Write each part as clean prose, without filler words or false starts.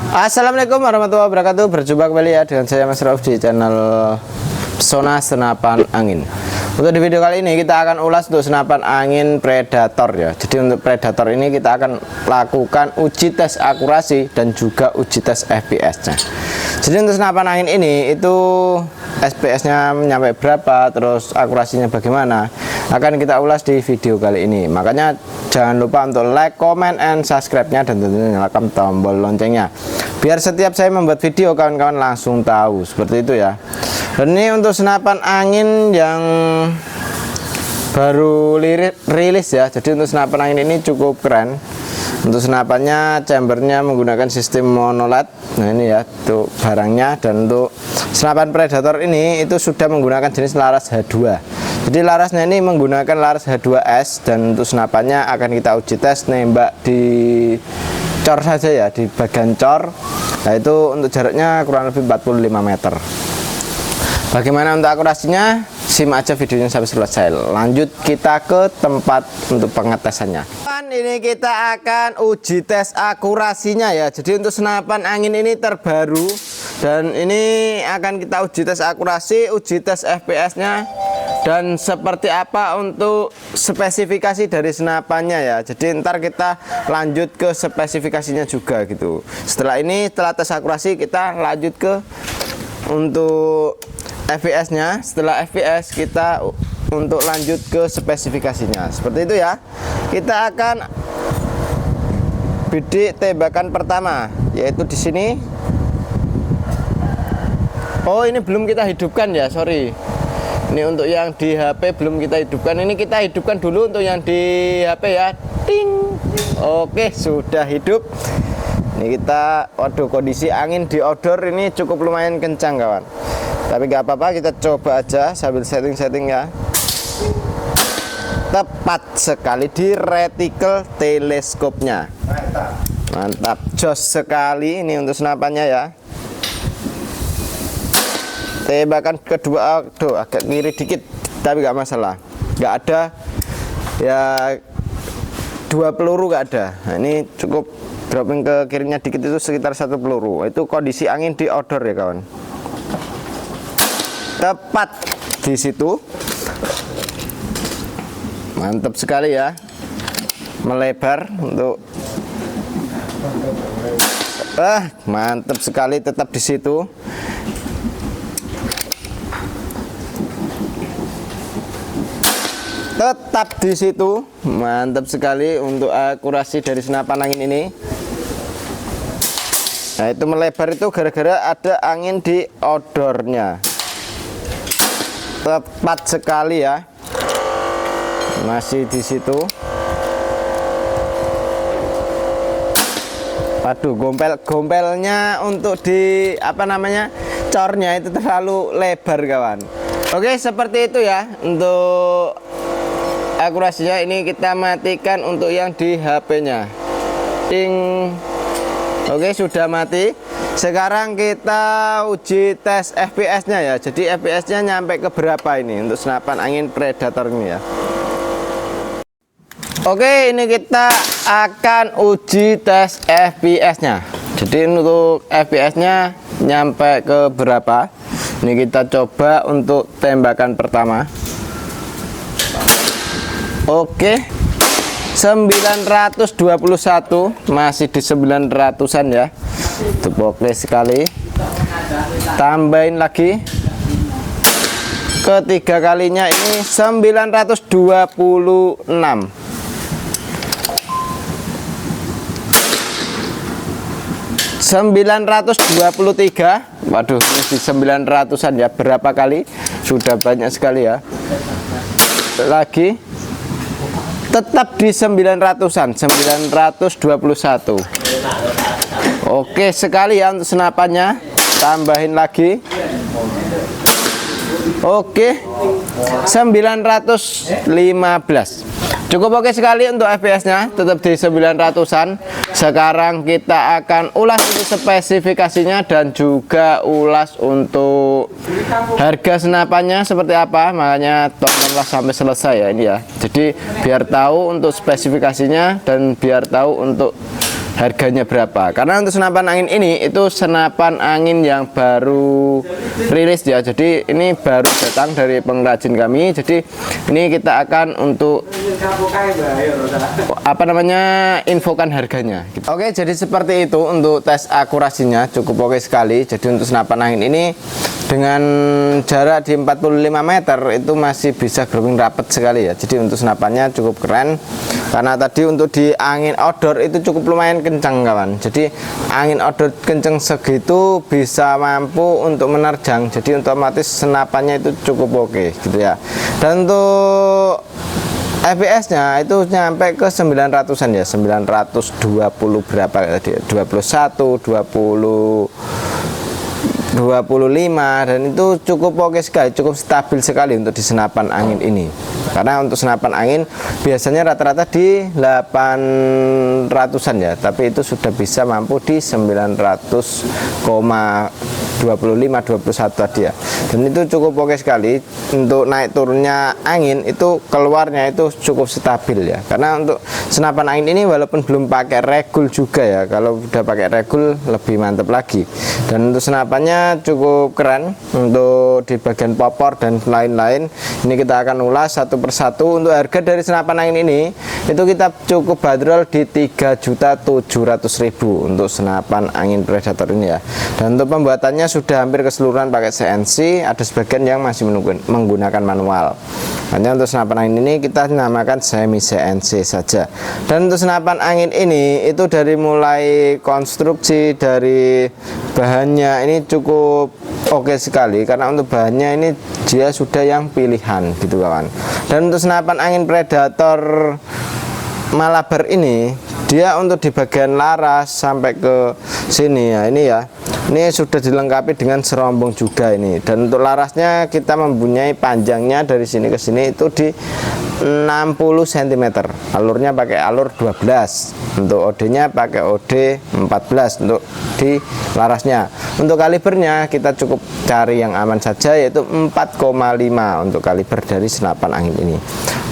Assalamualaikum warahmatullahi wabarakatuh. Berjumpa kembali ya dengan saya Mas Rauf di channel Pesona Senapan Angin. Untuk di video kali ini kita akan ulas untuk senapan angin Predator ya. Jadi untuk Predator ini kita akan lakukan uji tes akurasi dan juga uji tes FPS-nya. Jadi untuk senapan angin ini itu FPS-nya sampai berapa, terus akurasinya bagaimana, akan kita ulas di video kali ini. Makanya jangan lupa untuk like, comment, and subscribe-nya dan tentunya nyalakan tombol loncengnya biar setiap saya membuat video kawan-kawan langsung tahu, seperti itu ya. Dan ini untuk senapan angin yang baru rilis ya. Jadi untuk senapan angin ini cukup keren. Untuk senapannya chambernya menggunakan sistem monoled. Nah ini ya untuk barangnya. Dan untuk senapan Predator ini itu sudah menggunakan jenis laras H2. Jadi larasnya ini menggunakan laras H2S. Dan untuk senapannya akan kita uji tes nembak di cor saja ya, di bagian cor. Nah itu untuk jaraknya kurang lebih 45 meter. Bagaimana untuk akurasinya? Simak aja videonya sampai selesai. Lanjut kita ke tempat untuk pengetesannya. Ini kita akan uji tes akurasinya ya. Jadi untuk senapan angin ini terbaru dan ini akan kita uji tes akurasi, uji tes FPS-nya dan seperti apa untuk spesifikasi dari senapannya ya. Jadi ntar kita lanjut ke spesifikasinya juga gitu. Setelah ini, setelah tes akurasi kita lanjut ke untuk FPS-nya. Setelah FPS kita untuk lanjut ke spesifikasinya. Seperti itu ya. Kita akan bidik tembakan pertama, yaitu di sini. Oh, ini belum kita hidupkan ya, sorry. Ini untuk yang di HP belum kita hidupkan. Ini kita hidupkan dulu untuk yang di HP ya. Ting. Oke, sudah hidup. Ini kita, waduh, kondisi angin di outdoor ini cukup lumayan kencang kawan. Tapi gak apa-apa, kita coba aja sambil setting-setting ya. Tepat sekali di reticle teleskopnya. Mantap, jos sekali ini untuk senapannya ya. Tembakan kedua, aduh, agak kiri dikit, tapi gak masalah. Gak ada ya, 2 peluru gak ada. Nah, ini cukup dropping ke kirinya dikit, itu sekitar 1 peluru. Itu kondisi angin di outdoor ya kawan. Tepat di situ. Mantap sekali ya. Melebar untuk mantap sekali, tetap di situ. Tetap di situ. Mantap sekali untuk akurasi dari senapan angin ini. Nah, itu melebar itu gara-gara ada angin di outdoornya. Tepat sekali ya. Masih di situ. Waduh, gompelnya untuk di cornya itu terlalu lebar kawan. Oke, seperti itu ya untuk akurasinya. Ini kita matikan untuk yang di HP-nya. Ting. Oke, sudah mati. Sekarang kita uji tes FPS-nya ya. Jadi FPS-nya nyampe ke berapa ini untuk senapan angin Predator ini ya. Oke, ini kita akan uji tes FPS-nya. Jadi untuk FPS-nya nyampe ke berapa? Ini kita coba untuk tembakan pertama. Oke, 921, masih di 900-an ya. Itu oke sekali. Tambahin lagi. Ketiga kalinya ini 926. 923. Waduh, ini di 900-an ya. Berapa kali? Sudah banyak sekali ya. Lagi. Tetap di 900-an, 921. Oke sekali ya untuk senapannya. Tambahin lagi. Oke, 915. Cukup oke sekali untuk FPS-nya, tetap di 900-an. Sekarang kita akan ulas untuk spesifikasinya dan juga ulas untuk harga senapannya seperti apa. Makanya tontonlah sampai selesai ya ini ya. Jadi biar tahu untuk spesifikasinya dan biar tahu untuk harganya berapa. Karena untuk senapan angin ini itu senapan angin yang baru rilis ya. Jadi ini baru datang dari pengrajin kami. Jadi ini kita akan untuk infokan harganya. Oke, jadi seperti itu untuk tes akurasinya, cukup oke sekali. Jadi untuk senapan angin ini dengan jarak di 45 meter itu masih bisa grouping rapat sekali ya. Jadi untuk senapannya cukup keren. Karena tadi untuk di angin outdoor itu cukup lumayan kencang kawan. Jadi angin outdoor kencang segitu bisa mampu untuk menerjang. Jadi otomatis senapannya itu cukup oke gitu ya. Dan untuk FPS-nya itu nyampe ke 900-an ya, 920 berapa tadi? 21, 20 25, dan itu cukup oke sekali, cukup stabil sekali untuk di senapan angin ini. Karena untuk senapan angin biasanya rata-rata di 800-an ya, tapi itu sudah bisa mampu di 900,25 21 tadi ya. Dan itu cukup oke sekali. Untuk naik turunnya angin itu keluarnya itu cukup stabil ya. Karena untuk senapan angin ini walaupun belum pakai regul juga ya, kalau udah pakai regul lebih mantap lagi. Dan untuk senapannya cukup keren untuk di bagian popor dan lain-lain. Ini kita akan ulas satu persatu. Untuk harga dari senapan angin ini itu kita cukup bandrol di 3.700.000 untuk senapan angin Predator ini ya. Dan untuk pembuatannya sudah hampir keseluruhan pakai CNC, ada sebagian yang masih menggunakan manual. Hanya untuk senapan angin ini kita namakan semi CNC saja. Dan untuk senapan angin ini itu dari mulai konstruksi, dari bahannya ini cukup oke sekali, karena untuk bahannya ini dia sudah yang pilihan gitu kawan. Dan untuk senapan angin Predator Malabar ini dia untuk di bagian laras sampai ke sini ya, ini ya, ini sudah dilengkapi dengan serombong juga ini. Dan untuk larasnya kita mempunyai panjangnya dari sini ke sini itu di 60 cm, alurnya pakai alur 12, untuk OD nya pakai OD 14 untuk di larasnya. Untuk kalibernya kita cukup cari yang aman saja, yaitu 4,5 untuk kaliber dari senapan angin ini.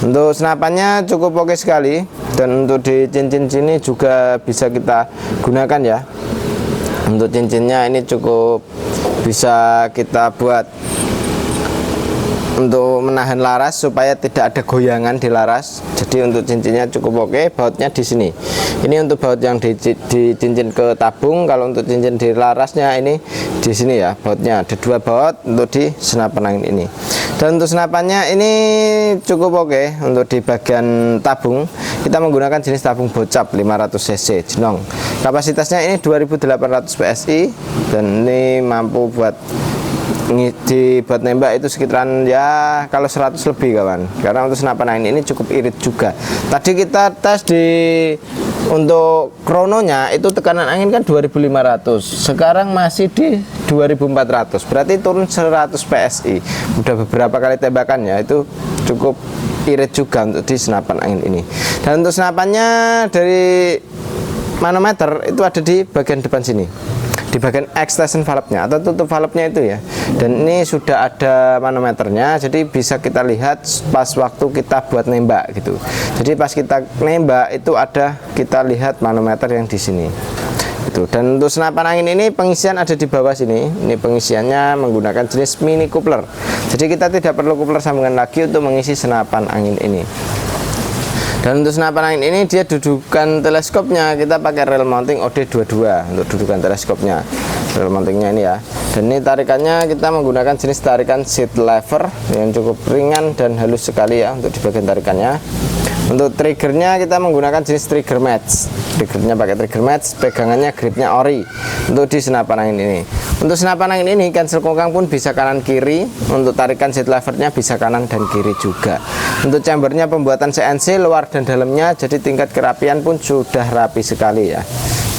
Untuk senapannya cukup oke sekali, dan untuk di cincin sini juga bisa kita gunakan ya. Untuk cincinnya ini cukup bisa kita buat untuk menahan laras supaya tidak ada goyangan di laras. Jadi untuk cincinnya cukup oke. Bautnya di sini. Ini untuk baut yang di cincin ke tabung. Kalau untuk cincin di larasnya ini di sini ya. Bautnya ada 2 baut untuk di senapan angin ini. Dan untuk senapannya ini cukup oke. Untuk di bagian tabung kita menggunakan jenis tabung bocap 500 cc jenong. Kapasitasnya ini 2800 PSI, dan ini mampu buat buat nembak itu sekitaran ya kalau 100 lebih kawan. Karena untuk senapan angin ini cukup irit juga. Tadi kita tes untuk krononya itu tekanan angin kan 2500, sekarang masih di 2400, berarti turun 100 PSI. Udah beberapa kali tembakannya itu cukup irit juga untuk di senapan angin ini. Dan untuk senapannya dari manometer itu ada di bagian depan sini, di bagian extension valve-nya atau tutup valve-nya itu ya. Dan ini sudah ada manometernya, jadi bisa kita lihat pas waktu kita buat nembak gitu. Jadi pas kita nembak itu ada, kita lihat manometer yang di sini itu. Dan untuk senapan angin ini pengisian ada di bawah sini. Ini pengisiannya menggunakan jenis mini coupler, jadi kita tidak perlu coupler sambungan lagi untuk mengisi senapan angin ini. Dan untuk senapan angin ini dia dudukan teleskopnya kita pakai rel mounting OD22 untuk dudukan teleskopnya, rel mountingnya ini ya. Dan ini tarikannya kita menggunakan jenis tarikan seat lever yang cukup ringan dan halus sekali ya untuk di bagian tarikannya. Untuk triggernya kita menggunakan jenis trigger match, triggernya pakai trigger match, pegangannya gripnya ori untuk di senapan angin ini. Untuk senapan angin ini cancel kongkang pun bisa kanan kiri, untuk tarikan seat levernya bisa kanan dan kiri juga. Untuk chambernya pembuatan CNC luar dan dalamnya, jadi tingkat kerapian pun sudah rapi sekali ya.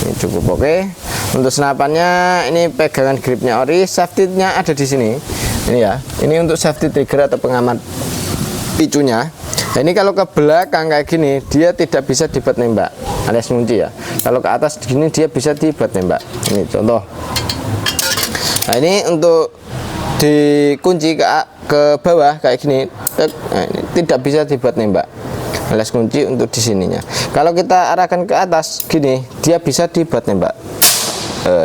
Ini cukup oke. Untuk senapannya ini pegangan gripnya ori, safety-nya ada di sini. Ini ya. Ini untuk safety trigger atau pengaman picunya. Nah, ini kalau ke belakang kayak gini dia tidak bisa dibuat nembak alias ngunci ya. Kalau ke atas gini dia bisa dibuat nembak. Ini contoh. Nah, ini untuk dikunci ke bawah kayak gini, nah, ini tidak bisa dibuat nembak. les kunci untuk di sininya. Kalau kita arahkan ke atas gini, dia bisa dibuat nembak.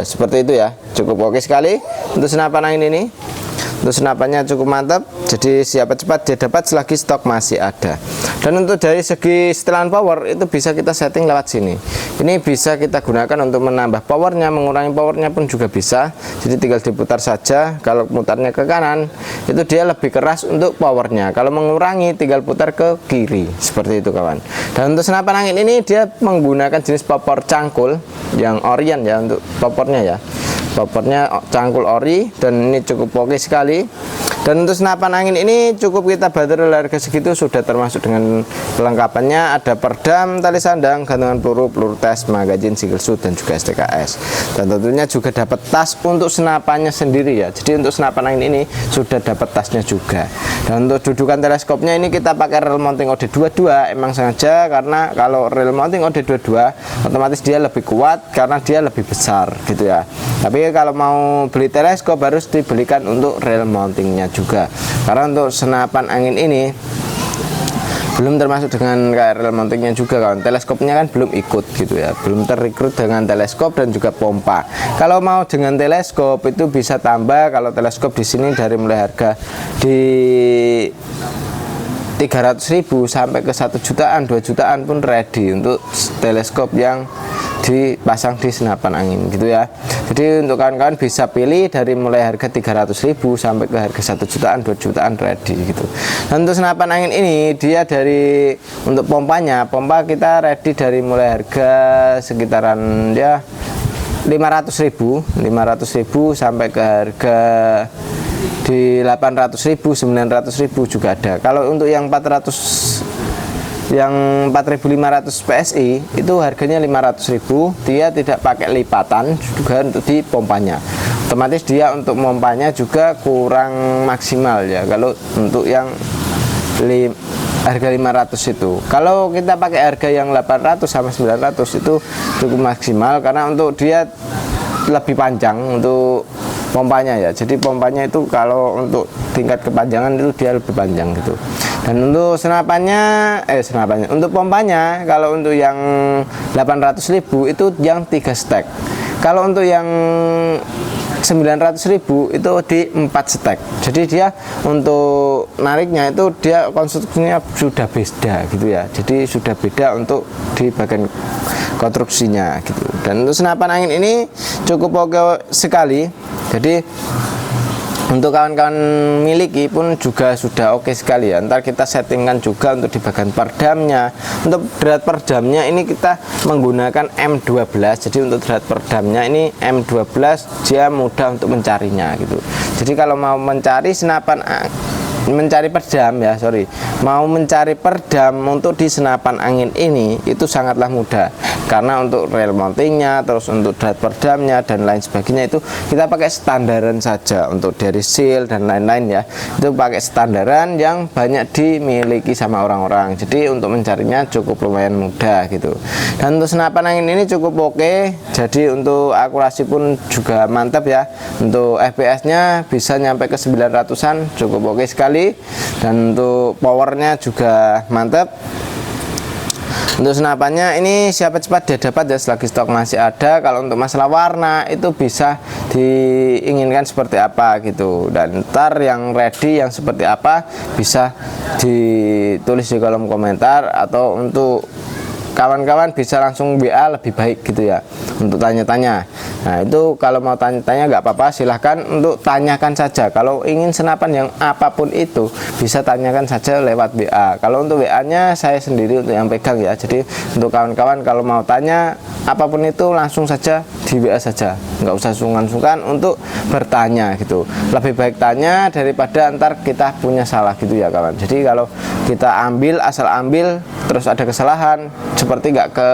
Seperti itu ya, cukup oke sekali untuk senapan angin ini. Untuk senapannya cukup mantap, jadi siapa cepat dia dapat selagi stok masih ada. Dan untuk dari segi setelan power itu bisa kita setting lewat sini. Ini bisa kita gunakan untuk menambah powernya, mengurangi powernya pun juga bisa. Jadi tinggal diputar saja. Kalau putarnya ke kanan itu dia lebih keras untuk powernya. Kalau mengurangi tinggal putar ke kiri, seperti itu kawan. Dan untuk senapan angin ini dia menggunakan jenis popor cangkul yang Orion ya untuk popornya ya. Popornya cangkul ori dan ini cukup oke sekali. Dan untuk senapan angin ini cukup kita bandrol harga segitu sudah termasuk dengan kelengkapannya, ada perdam, tali sandang, gantungan peluru, peluru tes, magazin, single shoot dan juga STKS. Dan tentunya juga dapat tas untuk senapannya sendiri ya. Jadi untuk senapan angin ini sudah dapat tasnya juga. Dan untuk dudukan teleskopnya ini kita pakai reel mounting OD22 emang sengaja karena kalau reel mounting OD22 otomatis dia lebih kuat karena dia lebih besar gitu ya. Tapi kalau mau beli teleskop harus dibelikan untuk reel mountingnya juga, karena untuk senapan angin ini belum termasuk dengan kayak reel mountingnya juga kawan. Teleskopnya kan belum ikut gitu ya, belum terrekrut dengan teleskop dan juga pompa. Kalau mau dengan teleskop itu bisa tambah. Kalau teleskop di sini dari mulai harga di 300.000 sampai ke 1 jutaan, 2 jutaan pun ready untuk teleskop yang dipasang di senapan angin gitu ya. Jadi untuk kawan-kawan bisa pilih dari mulai harga 300.000 sampai ke harga 1 jutaan, 2 jutaan ready gitu. Dan untuk senapan angin ini dia dari untuk pompanya, pompa kita ready dari mulai harga sekitaran ya 500.000 sampai ke harga di 800.000, 900.000 juga ada. Kalau untuk yang 4.500 PSI itu harganya 500.000, dia tidak pakai lipatan juga untuk di pompanya. Otomatis dia untuk pompanya juga kurang maksimal ya kalau untuk yang harga 500 itu. Kalau kita pakai harga yang 800 sampai 900 itu cukup maksimal karena untuk dia lebih panjang untuk pompanya ya. Jadi pompanya itu kalau untuk tingkat kepanjangan itu dia lebih panjang gitu. Dan untuk untuk pompanya kalau untuk yang 800.000 itu yang 3 stack. Kalau untuk yang 900.000 itu di 4 stack. Jadi dia untuk nariknya itu dia konstruksinya sudah beda gitu ya. Jadi sudah beda untuk di bagian konstruksinya gitu. Dan untuk senapan angin ini cukup oke sekali. Jadi untuk kawan-kawan miliki pun juga sudah oke sekali ya. Ntar kita settingkan juga untuk di bagian perdamnya. Untuk drat perdamnya ini kita menggunakan M12. Jadi untuk drat perdamnya ini M12 dia mudah untuk mencarinya gitu. Jadi kalau mau mencari mau mencari perdam untuk di senapan angin ini itu sangatlah mudah karena untuk reel mountingnya, terus untuk drat perdamnya dan lain sebagainya itu kita pakai standaran saja. Untuk dari seal dan lain-lain ya itu pakai standaran yang banyak dimiliki sama orang-orang. Jadi untuk mencarinya cukup lumayan mudah gitu. Dan untuk senapan angin ini cukup oke. Jadi untuk akurasi pun juga mantap ya. Untuk FPS nya bisa nyampe ke 900-an, cukup oke sekali. Dan untuk powernya juga mantap. Untuk senapannya ini siapa cepat dia dapat ya selagi stok masih ada. Kalau untuk masalah warna itu bisa diinginkan seperti apa gitu. Dan ntar yang ready yang seperti apa bisa ditulis di kolom komentar, atau untuk kawan-kawan bisa langsung WA lebih baik gitu ya untuk tanya-tanya. Nah itu kalau mau tanya-tanya nggak apa-apa, silahkan untuk tanyakan saja. Kalau ingin senapan yang apapun itu bisa tanyakan saja lewat WA. Kalau untuk WA nya saya sendiri untuk yang pegang ya. Jadi untuk kawan-kawan kalau mau tanya apapun itu langsung saja di WA saja, nggak usah sungkan-sungkan untuk bertanya gitu. Lebih baik tanya daripada ntar kita punya salah gitu ya kawan. Jadi kalau kita asal ambil terus ada kesalahan seperti nggak ke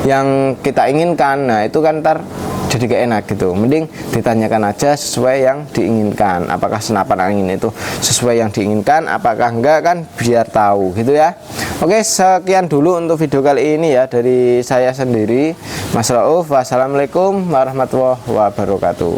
yang kita inginkan, nah itu kan ntar jadi gak enak gitu. Mending ditanyakan aja sesuai yang diinginkan, apakah senapan angin itu sesuai yang diinginkan, apakah enggak, kan biar tahu gitu ya. Oke, sekian dulu untuk video kali ini ya dari saya sendiri, Mas Rauf. Wassalamualaikum warahmatullahi wabarakatuh.